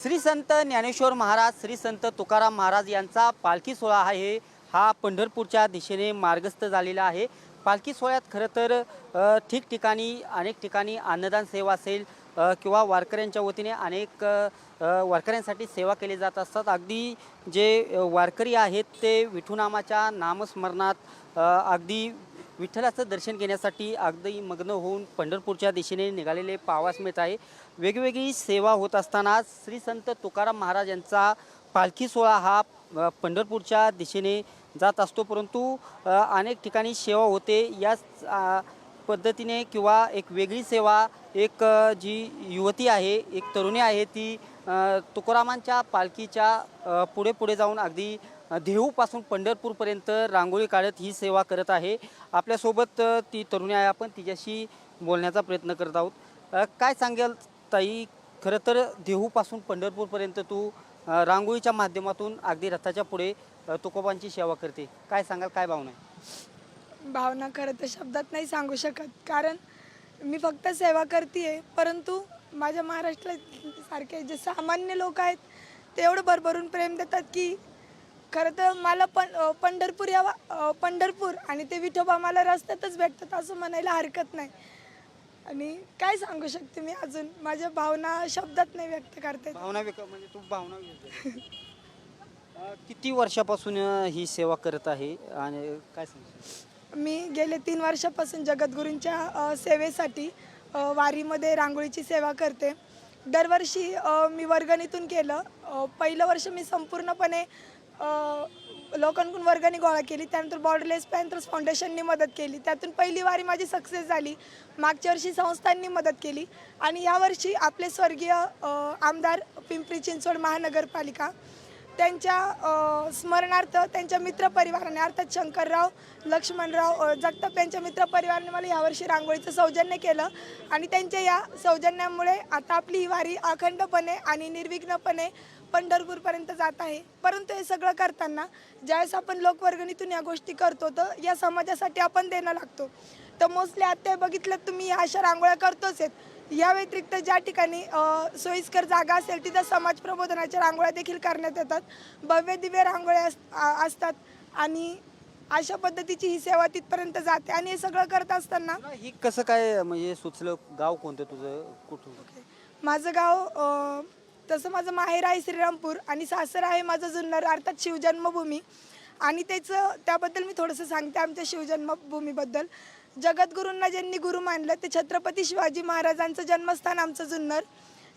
श्री संत ज्ञानेश्वर महाराज, श्री संत तुकाराम महाराज यांचा पालखी सोहळा आहे हा पंढरपूरच्या दिशेने मार्गस्थ झालेला आहे। पालखी सोहळ्यात खरं तर ठिकठिकाणी अनेक ठिकाणी अन्नदान सेवा असेल किंवा वारकऱ्यांच्या वतीने अनेक वारकऱ्यांसाठी सेवा केली जात असतात। अगदी जे वारकरी आहेत ते विठुनामाच्या नामस्मरणात अगदी विठ्ठलाचं दर्शन घेण्यासाठी अगदी मग्न होऊन पंढरपूरच्या दिशेने निघालेले पाहावयास मिळत आहे। वेगवेगळी सेवा होत असताना श्री संत तुकाराम महाराज यांचा पालखी सोहळा हा पंढरपूरच्या दिशेने जात असतो, परंतु अनेक ठिकाणी सेवा होते। याच पद्धतीने किंवा एक वेगळी सेवा एक जी युवती आहे, एक तरुणी आहे, ती तुकारामांच्या पालखीच्या पुढे पुढे जाऊन अगदी देहूपासून पंढरपूरपर्यंत रांगोळी काढत ही सेवा करत आहे। आपल्यासोबत ती तरुणी आहे, आपण तिच्याशी बोलण्याचा प्रयत्न करत आहोत। काय सांगेल ताई, खरं तर देहूपासून पंढरपूरपर्यंत तू रांगोळीच्या माध्यमातून अगदी रथाच्या पुढे तुकोबांची सेवा करते, काय सांगाल, काय भावना आहे? भावना खरं तर शब्दात नाही सांगू शकत, कारण मी फक्त सेवा करते, परंतु माझ्या महाराष्ट्रासारखे जे सामान्य लोक आहेत ते एवढं भरभरून प्रेम देतात की खरं तर मला पंढरपूर आणि ते विठोबा मला रस्त्यातच भेटतात असं म्हणायला हरकत नाही। आणि काय सांगू शकते मी, अजून माझ्या भावना शब्दात नाही व्यक्त करता येत। भावना म्हणजे तू भावना किती वर्षापासून ही सेवा करत आहे आणि काय सांगशील? मी गेले 3 वर्षापासून जगद्गुरूंच्या सेवेसाठी वारीमध्ये रांगोळीची सेवा करते। दरवर्षी मी वर्गणीतून केलं। पहिलं वर्ष मी संपूर्णपणे लोकांकडून वर्गणी गोळा केली, त्यानंतर बॉर्डरलेस पॅन्थर्स फाउंडेशननी मदत केली, त्यातून पहिली वारी माझी सक्सेस झाली। मागच्या वर्षी संस्थांनी मदत केली आणि यावर्षी आपले स्वर्गीय आमदार पिंपरी चिंचवड महानगरपालिका त्यांच्या स्मरणार्थ त्यांच्या मित्रपरिवाराने अर्थात शंकरराव लक्ष्मणराव जगताप यांच्या मित्रपरिवाराने मला यावर्षी रांगोळीचं सौजन्य केलं आणि त्यांच्या या सौजन्यामुळे आता आपली ही वारी अखंडपणे आणि निर्विघ्नपणे पंढरपूरपर्यंत जात आहे। परंतु हे सगळं करताना ज्यावेळेस आपण लोकवर्गणीतून या गोष्टी करतो तर या समाजासाठी आपण देणं लागतो। तर मोस्टली आता बघितलं तुम्ही या अशा रांगोळ्या करतोच आहेत। या व्यतिरिक्त ज्या ठिकाणी सोयीस्कर जागा असेल तिथं समाज प्रबोधनाच्या रांगोळ्या देखील करण्यात येतात, भव्य दिव्य रांगोळ्या असतात आणि अशा पद्धतीची ही सेवा तिथपर्यंत जाते। आणि हे सगळं करत असताना ही कसं काय म्हणजे सुचलं? गाव कोणतं तुझं, कुठून? माझं गाव तसं माझं माहेर आहे श्रीरामपूर आणि सासर आहे माझं जुन्नर अर्थात शिवजन्मभूमी। आणि त्याबद्दल मी थोडंसं सांगते आमच्या शिवजन्मभूमीबद्दल। जगद्गुरूंना ज्यांनी गुरु मानलं ते छत्रपती शिवाजी महाराजांचं जन्मस्थान आमचं जुन्नर।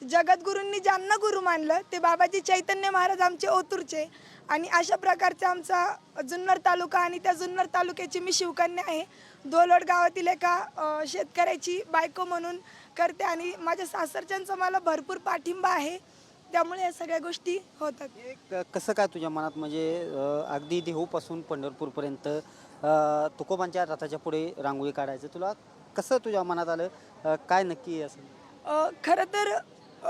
जगद्गुरूंनी ज्यांना गुरु मानलं ते बाबाजी चैतन्य महाराज आमचे ओतूरचे। आणि अशा प्रकारचा आमचा जुन्नर तालुका आणि त्या जुन्नर तालुक्याची मी शिवकन्या आहे। दोलवड गावातील एका शेतकऱ्याची बायको म्हणून करते आणि माझ्या सासरच्यांचा मला भरपूर पाठिंबा आहे, त्यामुळे या सगळ्या गोष्टी होतात। कसं काय तुझ्या मनात म्हणजे अगदी देहूपासून पंढरपूरपर्यंत तुकोबांच्या रथाच्या पुढे रांगोळी काढायचं तुला कसं तुझ्या मनात आलं? काय नक्की असं? खरं तर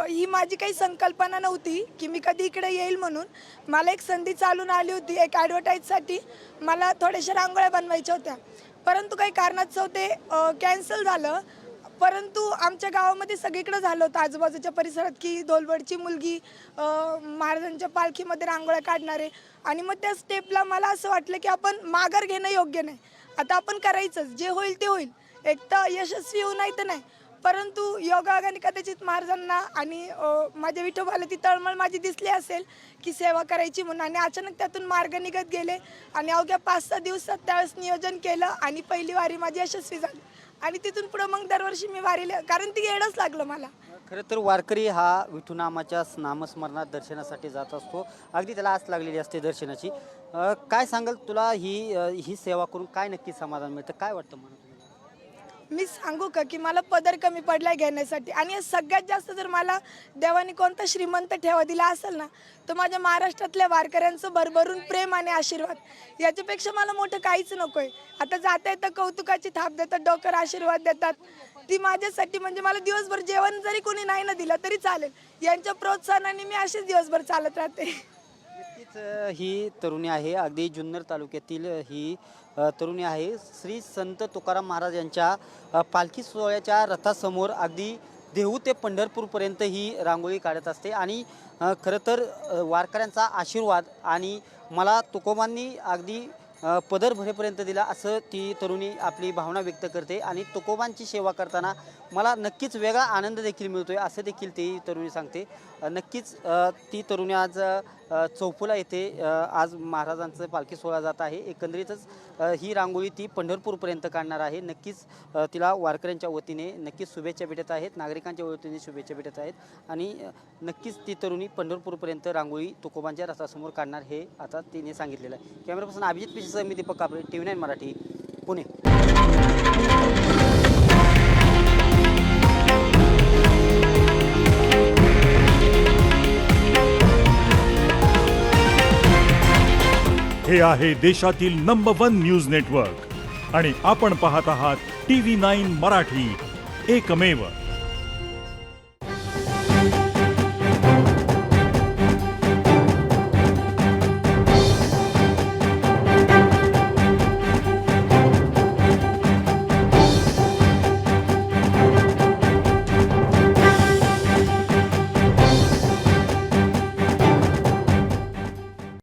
ही माझी काही संकल्पना नव्हती की मी कधी इकडे येईल म्हणून। मला एक संधी चालून आली होती, एक ॲडव्हर्टाईजसाठी मला थोड्याशा रांगोळ्या बनवायच्या होत्या, परंतु काही कारणास्तव ते कॅन्सल झालं। परंतु आमच्या गावामध्ये सगळीकडे झालं होतं आजूबाजूच्या परिसरात की धोलवडची मुलगी महाराजांच्या पालखीमध्ये रांगोळ्या काढणारे। आणि मग त्या स्टेपला मला असं वाटलं की आपण माघार घेणं योग्य नाही, आता आपण करायचंच, जे होईल ते होईल, एक तर यशस्वी होऊ नाही तर नाही। परंतु योगायोगाने कदाचित महाराजांना आणि माझ्या विठोबाला ती तळमळ माझी दिसली असेल की सेवा करायची म्हणून, आणि अचानक त्यातून मार्ग निघत गेले आणि अवघ्या 5-6 दिवसात त्यावेळेस नियोजन केलं आणि पहिली वारी माझी यशस्वी झाली। आणि तिथून पुढं मग दरवर्षी मी वारीला, कारण ती येडच लागलं मला। खरं तर वारकरी हा विठुनामाच्या नामस्मरणात दर्शनासाठी जात असतो, अगदी त्याला आस लागलेली असते दर्शनाची। काय सांगाल तुला ही सेवा करून काय नक्की समाधान मिळतं, काय वाटतं मला? मी सांगू का की मला पदर कमी पडलाय घेण्यासाठी, आणि सगळ्यात जास्त जर मला देवाने कोणता श्रीमंत ठेवा दिला असेल ना तर माझ्या महाराष्ट्रातल्या वारकऱ्यांचं भरभरून प्रेम आणि आशीर्वाद, याच्यापेक्षा मला मोठं काहीच नको आहे। आता जाता येतं कौतुकाची थाप देतात, डोकर आशीर्वाद देतात, ती माझ्यासाठी म्हणजे मला दिवसभर जेवण जरी कोणी नाही ना दिलं तरी चालेल, यांच्या प्रोत्साहनाने मी असेच दिवसभर चालत राहते। नक्कीच ही तरुणी आहे, अगदी जुन्नर तालुक्यातील ही तरुणी आहे। श्री संत तुकाराम महाराज यांच्या पालखी सोहळ्याच्या रथासमोर अगदी देहू ते पंढरपूरपर्यंत ही रांगोळी काढत असते आणि खरं तर वारकऱ्यांचा आशीर्वाद आणि मला तुकोबांनी अगदी पदर भरेपर्यंत दिला असं ती तरुणी आपली भावना व्यक्त करते आणि तुकोबांची सेवा करताना मला नक्कीच वेगळा आनंद देखील मिळतोय असं देखील ती तरुणी सांगते. नक्कीच ती तरुणी आज चौफुला येथे आज महाराजांचं पालखी सोहळा जात आहे. एकंदरीतच ही रांगोळी ती पंढरपूरपर्यंत काढणार आहे. नक्कीच तिला वारकऱ्यांच्या वतीने नक्कीच शुभेच्छा भेटत आहेत, नागरिकांच्या वतीने शुभेच्छा भेटत आहेत आणि नक्कीच ती तरुणी पंढरपूरपर्यंत रांगोळी तुकोबांच्या रथासमोर काढणार हे आता तिने सांगितलेलं आहे. कॅमेरापर्सन अभिजित पिशेसह मी दीपक कापरे, TV9 मराठी, पुणे. हे आहे देशातील नंबर 1 न्यूज नेटवर्क आणि आपण पाहत आहात TV9 मराठी, एकमेव.